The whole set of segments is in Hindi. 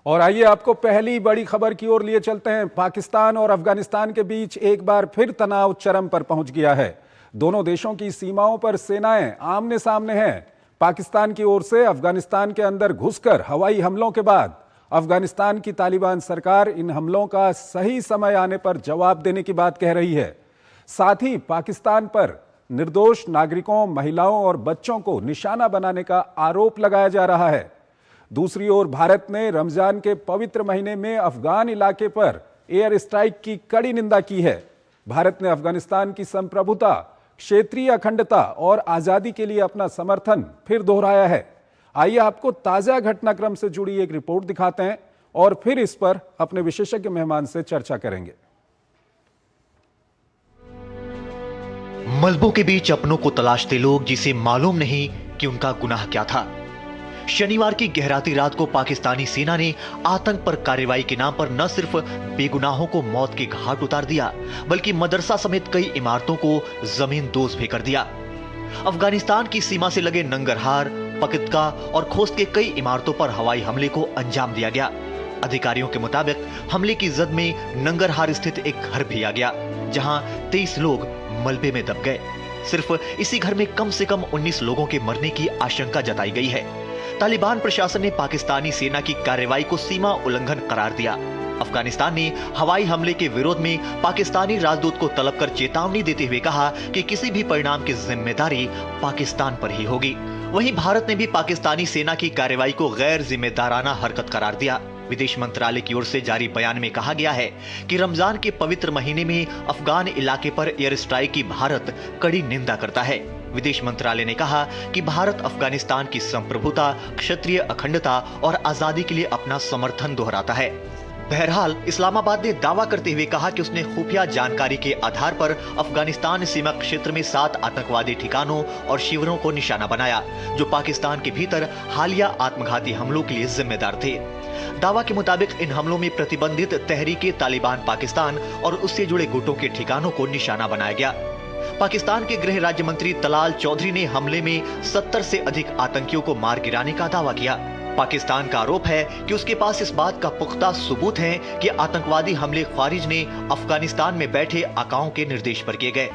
और आइए आपको पहली बड़ी खबर की ओर लिए चलते हैं। पाकिस्तान और अफगानिस्तान के बीच एक बार फिर तनाव चरम पर पहुंच गया है। दोनों देशों की सीमाओं पर सेनाएं आमने सामने हैं। पाकिस्तान की ओर से अफगानिस्तान के अंदर घुसकर हवाई हमलों के बाद अफगानिस्तान की तालिबान सरकार इन हमलों का सही समय आने पर जवाब देने की बात कह रही है। साथ ही पाकिस्तान पर निर्दोष नागरिकों, महिलाओं और बच्चों को निशाना बनाने का आरोप लगाया जा रहा है। दूसरी ओर भारत ने रमजान के पवित्र महीने में अफगान इलाके पर एयर स्ट्राइक की कड़ी निंदा की है। भारत ने अफगानिस्तान की संप्रभुता, क्षेत्रीय अखंडता और आजादी के लिए अपना समर्थन फिर दोहराया है। आइए आपको ताजा घटनाक्रम से जुड़ी एक रिपोर्ट दिखाते हैं और फिर इस पर अपने विशेषज्ञ मेहमान से चर्चा करेंगे। मलबों के बीच अपनों को तलाशते लोग जिसे मालूम नहीं कि उनका गुनाह क्या था। शनिवार की गहराती रात को पाकिस्तानी सेना ने आतंक पर कार्रवाई के नाम पर न सिर्फ बेगुनाहों को मौत के घाट उतार दिया, बल्कि मदरसा समेत कई इमारतों को जमीन दोज भी कर दिया। अफगानिस्तान की सीमा से लगे नंगरहार, पकितका और खोस्त के कई इमारतों पर हवाई हमले को अंजाम दिया गया। अधिकारियों के मुताबिक हमले की जद में नंगरहार स्थित एक घर भी आ गया, जहां 23 लोग मलबे में दब गए। सिर्फ इसी घर में कम से कम 19 लोगों के मरने की आशंका जताई गई है। तालिबान प्रशासन ने पाकिस्तानी सेना की कार्रवाई को सीमा उल्लंघन करार दिया। अफगानिस्तान ने हवाई हमले के विरोध में पाकिस्तानी राजदूत को तलब कर चेतावनी देते हुए कहा कि किसी भी परिणाम की जिम्मेदारी पाकिस्तान पर ही होगी। वहीं भारत ने भी पाकिस्तानी सेना की कार्रवाई को गैर जिम्मेदाराना हरकत करार दिया। विदेश मंत्रालय की ओर से जारी बयान में कहा गया है कि रमजान के पवित्र महीने में अफगान इलाके पर एयर स्ट्राइक की भारत कड़ी निंदा करता है। विदेश मंत्रालय ने कहा कि भारत अफगानिस्तान की संप्रभुता, क्षेत्रीय अखंडता और आजादी के लिए अपना समर्थन दोहराता है। बहरहाल इस्लामाबाद ने दावा करते हुए कहा कि उसने खुफिया जानकारी के आधार पर अफगानिस्तान सीमा क्षेत्र में 7 आतंकवादी ठिकानों और शिविरों को निशाना बनाया, जो पाकिस्तान के भीतर हालिया आत्मघाती हमलों के लिए जिम्मेदार थे। दावा के मुताबिक इन हमलों में प्रतिबंधित तहरीके तालिबान पाकिस्तान और उससे जुड़े गुटों के ठिकानों को निशाना बनाया गया। पाकिस्तान के गृह राज्य मंत्री तलाल चौधरी ने हमले में 70 से अधिक आतंकियों को मार गिराने का दावा किया। पाकिस्तान का आरोप है कि उसके पास इस बात का पुख्ता सबूत है कि आतंकवादी हमले ख्वारिज ने अफगानिस्तान में बैठे आकाओं के निर्देश पर किए गए।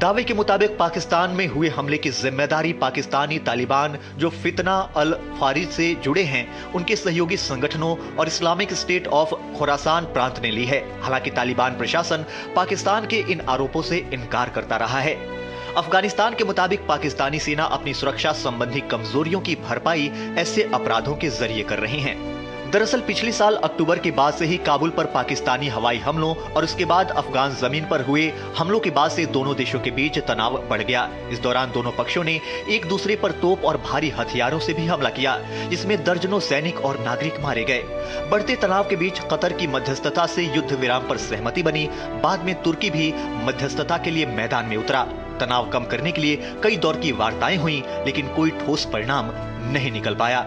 दावे के मुताबिक पाकिस्तान में हुए हमले की जिम्मेदारी पाकिस्तानी तालिबान, जो फितना अल ख्वारिज से जुड़े हैं, उनके सहयोगी संगठनों और इस्लामिक स्टेट ऑफ खुरासान प्रांत ने ली है। हालांकि तालिबान प्रशासन पाकिस्तान के इन आरोपों से इनकार करता रहा है। अफगानिस्तान के मुताबिक पाकिस्तानी सेना अपनी सुरक्षा संबंधी कमजोरियों की भरपाई ऐसे अपराधों के जरिए कर रही है। दरअसल पिछले साल अक्टूबर के बाद से ही काबुल पर पाकिस्तानी हवाई हमलों और उसके बाद अफगान जमीन पर हुए हमलों के बाद से दोनों देशों के बीच तनाव बढ़ गया। इस दौरान दोनों पक्षों ने एक दूसरे पर तोप और भारी हथियारों से भी हमला किया, जिसमें दर्जनों सैनिक और नागरिक मारे गए। बढ़ते तनाव के बीच कतर की मध्यस्थता से युद्ध विराम पर सहमति बनी। बाद में तुर्की भी मध्यस्थता के लिए मैदान में उतरा। तनाव कम करने के लिए कई दौर की वार्ताएं हुई, लेकिन कोई ठोस परिणाम नहीं निकल पाया।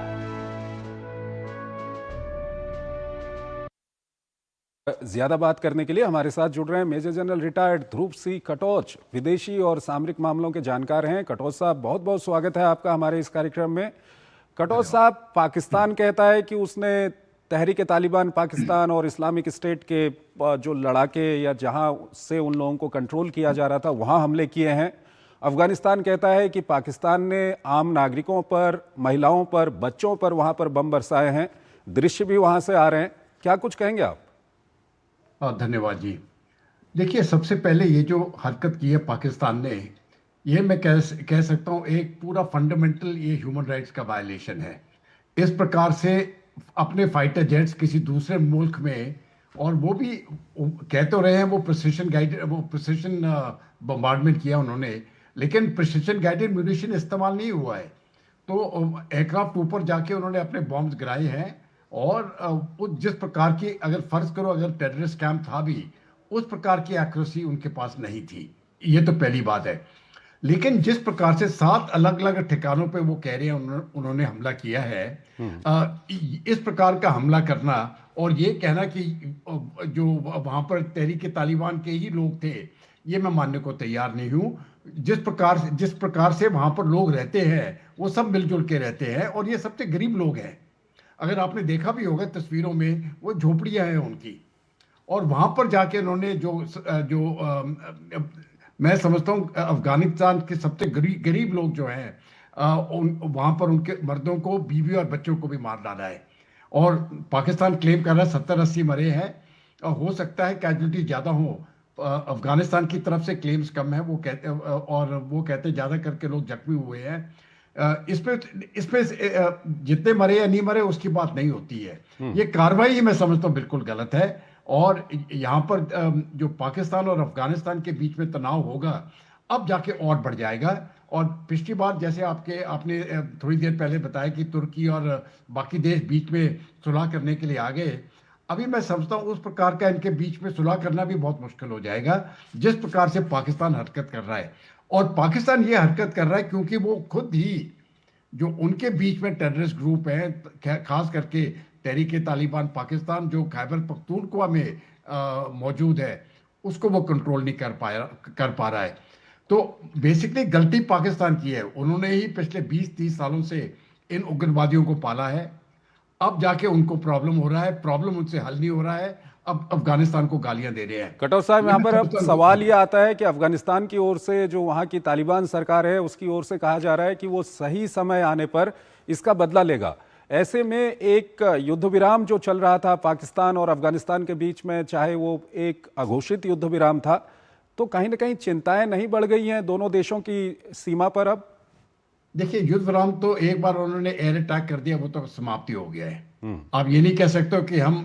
ज्यादा बात करने के लिए हमारे साथ जुड़ रहे हैं मेजर जनरल रिटायर्ड ध्रुव सिंह कटोच, विदेशी और सामरिक मामलों के जानकार हैं। कटोच साहब, बहुत बहुत स्वागत है आपका हमारे इस कार्यक्रम में। कटोच साहब, पाकिस्तान कहता है कि उसने तहरीक तालिबान पाकिस्तान और इस्लामिक स्टेट के जो लड़ाके या जहां से उन लोगों को कंट्रोल किया जा रहा था वहां हमले किए हैं। अफगानिस्तान कहता है कि पाकिस्तान ने आम नागरिकों पर, महिलाओं पर, बच्चों पर वहां पर बम बरसाए हैं। दृश्य भी वहां से आ रहे हैं। क्या कुछ कहेंगे आप? धन्यवाद जी। देखिए, सबसे पहले ये जो हरकत की है पाकिस्तान ने, ये मैं कह सकता हूँ एक पूरा फंडामेंटल ये ह्यूमन राइट्स का वायलेशन है। इस प्रकार से अपने फाइटर जेट्स किसी दूसरे मुल्क में, और वो भी कह तो रहे हैं वो प्रिसिशन बम्बार्डमेंट किया उन्होंने, लेकिन प्रिसिशन गाइडेड म्यूनिशन इस्तेमाल नहीं हुआ है। तो एयरक्राफ्ट ऊपर जाके उन्होंने अपने बॉम्ब्स गिराए हैं। और जिस प्रकार की, अगर फर्ज करो अगर टेररिस्ट कैंप था भी, उस प्रकार की एक्यूरेसी उनके पास नहीं थी। ये तो पहली बात है। लेकिन जिस प्रकार से 7 अलग अलग ठिकानों पे वो कह रहे हैं उन्होंने हमला किया है, इस प्रकार का हमला करना और ये कहना कि जो वहां पर तहरीक तालिबान के ही लोग थे, ये मैं मानने को तैयार नहीं हूं। जिस प्रकार से वहां पर लोग रहते हैं, वो सब मिलजुल के रहते हैं और ये सबसे गरीब लोग हैं। अगर आपने देखा भी होगा तस्वीरों में, वो झोपड़ियां हैं उनकी। और वहां पर जाके उन्होंने मैं समझता हूँ अफगानिस्तान के सबसे गरीब लोग जो हैं, वहां पर उनके मर्दों को, बीवी और बच्चों को भी मार डाला है। और पाकिस्तान क्लेम कर रहा है 70-80 मरे हैं, और हो सकता है कैजुअलिटी ज़्यादा हो। अफगानिस्तान की तरफ से क्लेम्स कम है, और वो कहते ज़्यादा करके लोग जख्मी हुए हैं। इसमें जितने मरे या नहीं मरे उसकी बात नहीं होती है। ये कार्रवाई ही मैं समझता हूँ बिल्कुल गलत है। और यहाँ पर जो पाकिस्तान और अफगानिस्तान के बीच में तनाव होगा, अब जाके और बढ़ जाएगा। और पिछली बार जैसे आपने थोड़ी देर पहले बताया कि तुर्की और बाकी देश बीच में सुलह करने के लिए आ गए। अभी मैं समझता हूँ उस प्रकार का इनके बीच में सुलह करना भी बहुत मुश्किल हो जाएगा, जिस प्रकार से पाकिस्तान हरकत कर रहा है। और पाकिस्तान ये हरकत कर रहा है क्योंकि वो खुद ही, जो उनके बीच में टेररिस्ट ग्रुप हैं, खास करके तहरीक-ए-तालिबान पाकिस्तान जो खैबर पख्तूनख्वा में मौजूद है, उसको वो कंट्रोल नहीं कर पा रहा है। तो बेसिकली गलती पाकिस्तान की है। उन्होंने ही पिछले 20-30 सालों से इन उग्रवादियों को पाला है। अब जाके उनको प्रॉब्लम हो रहा है, प्रॉब्लम उनसे हल नहीं हो रहा है, अब अफगानिस्तान को गालियां दे रहे हैं। कटौत साहब, यहाँ पर अब सवाल ये आता है कि अफगानिस्तान की ओर से, जो वहाँ की तालिबान सरकार है, उसकी ओर से कहा जा रहा है कि वो सही समय आने पर इसका बदला लेगा। ऐसे में एक युद्ध विराम जो चल रहा था पाकिस्तान और अफगानिस्तान के बीच में, चाहे वो एक अघोषित युद्ध विराम था, तो कहीं ना कहीं चिंताएं नहीं बढ़ गई हैं दोनों देशों की सीमा पर? अब देखिए, युद्ध विराम तो एक बार उन्होंने एयर अटैक कर दिया, वो तो समाप्ति हो गया है। आप ये नहीं कह सकते हो कि हम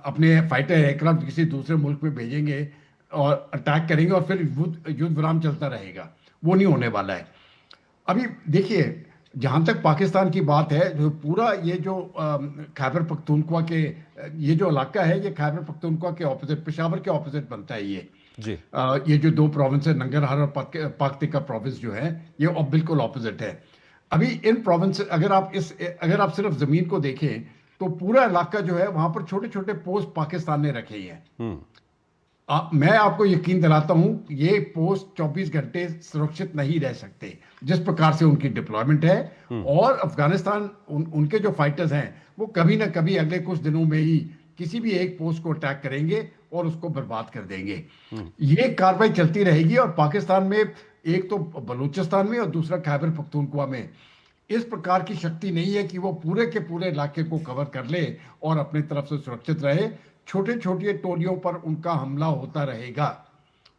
अपने फाइटर एयरक्राफ्ट किसी दूसरे मुल्क में भेजेंगे और अटैक करेंगे और फिर युद्ध विराम चलता रहेगा। वो नहीं होने वाला है। अभी देखिए, जहाँ तक पाकिस्तान की बात है, जो पूरा ये जो खैबर पख्तूनख्वा के ये जो इलाका है, ये खैबर पख्तूनख्वा के ऑपोजिट, पेशावर के ऑपोजिट बनता है ये जी। ये जो दो प्रोविंस है, नंगरहार और पाक्तिका प्रोविंस जो है, ये बिल्कुल ऑपोजिट है। अभी इन प्रोविंस, अगर आप सिर्फ जमीन को देखें तो पूरा इलाका जो है, वहां पर छोटे छोटे पोस्ट पाकिस्तान ने रखे हैं। मैं आपको यकीन दिलाता हूं, ये पोस्ट 24 घंटे सुरक्षित नहीं रह सकते, जिस प्रकार से उनकी डिप्लॉयमेंट है। और अफगानिस्तान, उनके जो फाइटर्स हैं, वो कभी ना कभी अगले कुछ दिनों में ही किसी भी एक पोस्ट को अटैक करेंगे और उसको बर्बाद कर देंगे। ये कार्रवाई चलती रहेगी। और पाकिस्तान में, एक तो बलूचिस्तान में और दूसरा खैबर पख्तूनख्वा में, इस प्रकार की शक्ति नहीं है कि वो पूरे के पूरे इलाके को कवर कर ले और अपनी तरफ से सुरक्षित रहे। छोटे छोटे टोलियों पर उनका हमला होता रहेगा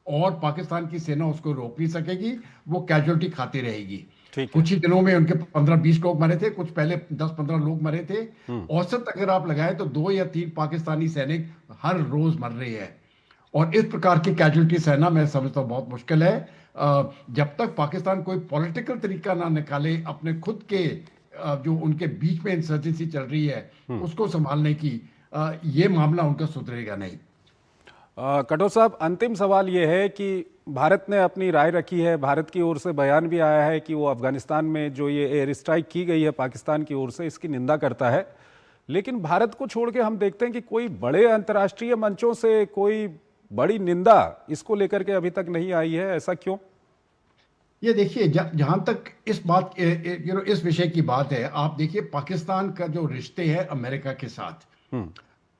और पाकिस्तान की सेना उसको रोक नहीं सकेगी, वो कैजुअलिटी खाती रहेगी। कुछ ही दिनों में उनके 15-20 लोग मरे थे, कुछ पहले 10-15 लोग मरे थे। औसत अगर आप लगाएं तो 2 या 3 पाकिस्तानी सैनिक हर रोज मर रहे हैं। और इस प्रकार की कैजुअलिटी सहना, मैं समझता हूँ, बहुत मुश्किल है। जब तक पाकिस्तान कोई पॉलिटिकल तरीका ना निकाले अपने खुद के जो उनके बीच में इंसर्जेंसी चल रही है उसको संभालने की, ये मामला उनका सुधरेगा नहीं। कटौत साहब, अंतिम सवाल ये है कि भारत ने अपनी राय रखी है, भारत की ओर से बयान भी आया है कि वो अफगानिस्तान में जो ये एयर स्ट्राइक की गई है पाकिस्तान की ओर से, इसकी निंदा करता है। लेकिन भारत को छोड़ के हम देखते हैं कि कोई बड़े अंतर्राष्ट्रीय मंचों से कोई बड़ी निंदा इसको लेकर के अभी तक नहीं आई है। ऐसा क्यों? ये देखिए, जहां तक इस विषय की बात है, आप देखिए पाकिस्तान का जो रिश्ते हैं अमेरिका के साथ,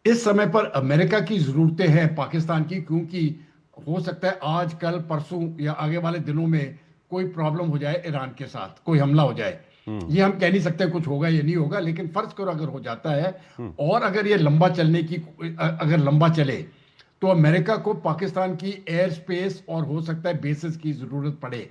इस समय पर अमेरिका की जरूरतें हैं पाकिस्तान की, क्योंकि हो सकता है आज कल परसों या आगे वाले दिनों में कोई प्रॉब्लम हो जाए, ईरान के साथ कोई हमला हो जाए। ये हम कह नहीं सकते कुछ होगा या नहीं होगा, लेकिन फर्ज करो अगर हो जाता है और अगर ये अगर लंबा चले, तो अमेरिका को पाकिस्तान की एयर स्पेस और हो सकता है बेसिस की जरूरत पड़े।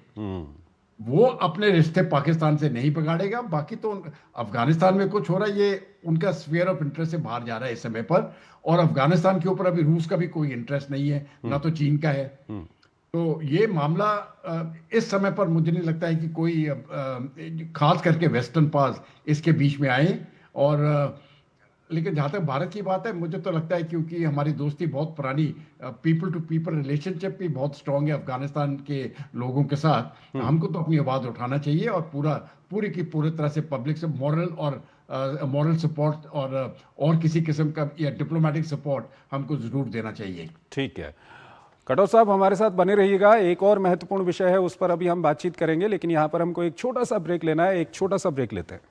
वो अपने रिश्ते पाकिस्तान से नहीं बिगाड़ेगा। बाकी तो अफगानिस्तान में कुछ हो रहा है, ये उनका स्फीयर ऑफ इंटरेस्ट से बाहर जा रहा है इस समय पर। और अफगानिस्तान के ऊपर अभी रूस का भी कोई इंटरेस्ट नहीं है, ना तो चीन का है। तो ये मामला इस समय पर मुझे नहीं लगता है कि कोई खास करके वेस्टर्न पास इसके बीच में आए। और लेकिन जहाँ तक भारत की बात है, मुझे तो लगता है क्योंकि हमारी दोस्ती बहुत पुरानी, पीपल टू पीपल रिलेशनशिप भी बहुत स्ट्रांग है अफगानिस्तान के लोगों के साथ, हमको तो अपनी आवाज़ उठाना चाहिए और पूरी की पूरी तरह से पब्लिक से मॉरल सपोर्ट और किसी किस्म का या डिप्लोमेटिक सपोर्ट हमको ज़रूर देना चाहिए। ठीक है, कटौत साहब हमारे साथ बने रहिएगा। एक और महत्वपूर्ण विषय है, उस पर अभी हम बातचीत करेंगे, लेकिन यहाँ पर हमको एक छोटा सा ब्रेक लेना है। एक छोटा सा ब्रेक लेते हैं।